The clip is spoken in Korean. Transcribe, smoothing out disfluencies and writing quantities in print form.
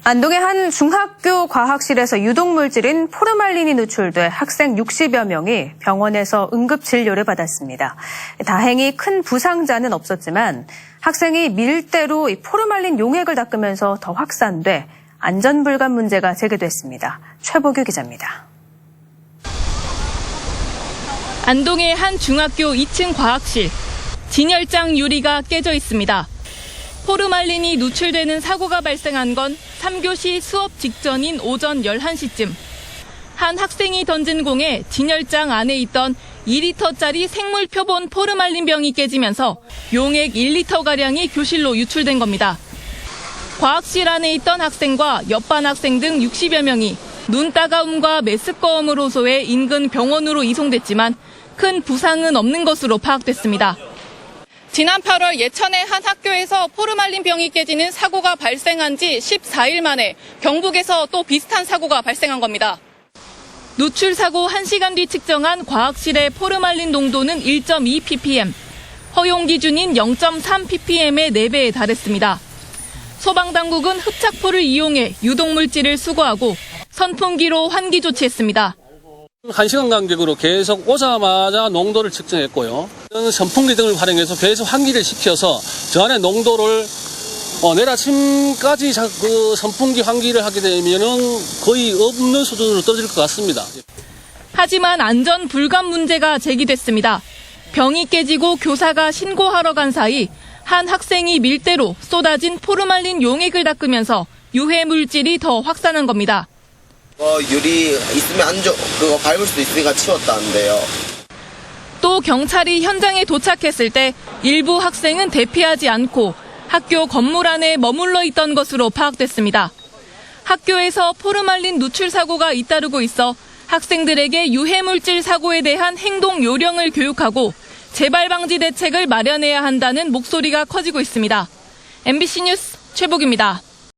안동의 한 중학교 과학실에서 유독물질인 포르말린이 누출돼 학생 60여 명이 병원에서 응급진료를 받았습니다. 다행히 큰 부상자는 없었지만 학생이 밀대로 이 포르말린 용액을 닦으면서 더 확산돼 안전불감 문제가 제기됐습니다. 최보규 기자입니다. 안동의 한 중학교 2층 과학실. 진열장 유리가 깨져 있습니다. 포르말린이 누출되는 사고가 발생한 건 3교시 수업 직전인 오전 11시쯤. 한 학생이 던진 공에 진열장 안에 있던 2리터짜리 생물 표본 포르말린 병이 깨지면서 용액 1리터가량이 교실로 유출된 겁니다. 과학실 안에 있던 학생과 옆반 학생 등 60여 명이 눈 따가움과 메스꺼움을 호소해 인근 병원으로 이송됐지만 큰 부상은 없는 것으로 파악됐습니다. 지난 8월 예천의 한 학교에서 포르말린 병이 깨지는 사고가 발생한 지 14일 만에 경북에서 또 비슷한 사고가 발생한 겁니다. 누출 사고 1시간 뒤 측정한 과학실의 포르말린 농도는 1.2 ppm, 허용 기준인 0.3 ppm의 4배에 달했습니다. 소방당국은 흡착포를 이용해 유독물질을 수거하고 선풍기로 환기 조치했습니다. 1시간 간격으로 계속 오자마자 농도를 측정했고요. 선풍기 등을 활용해서 계속 환기를 시켜서 저 안에 농도를 내일 아침까지 그 선풍기 환기를 하게 되면은 거의 없는 수준으로 떨어질 것 같습니다. 하지만 안전 불감 문제가 제기됐습니다. 병이 깨지고 교사가 신고하러 간 사이 한 학생이 밀대로 쏟아진 포르말린 용액을 닦으면서 유해 물질이 더 확산한 겁니다. 유리 있으면 그거 밟을 수도 있으니까 치웠다는데요. 또 경찰이 현장에 도착했을 때 일부 학생은 대피하지 않고 학교 건물 안에 머물러 있던 것으로 파악됐습니다. 학교에서 포르말린 누출 사고가 잇따르고 있어 학생들에게 유해물질 사고에 대한 행동 요령을 교육하고 재발 방지 대책을 마련해야 한다는 목소리가 커지고 있습니다. MBC 뉴스 최복입니다.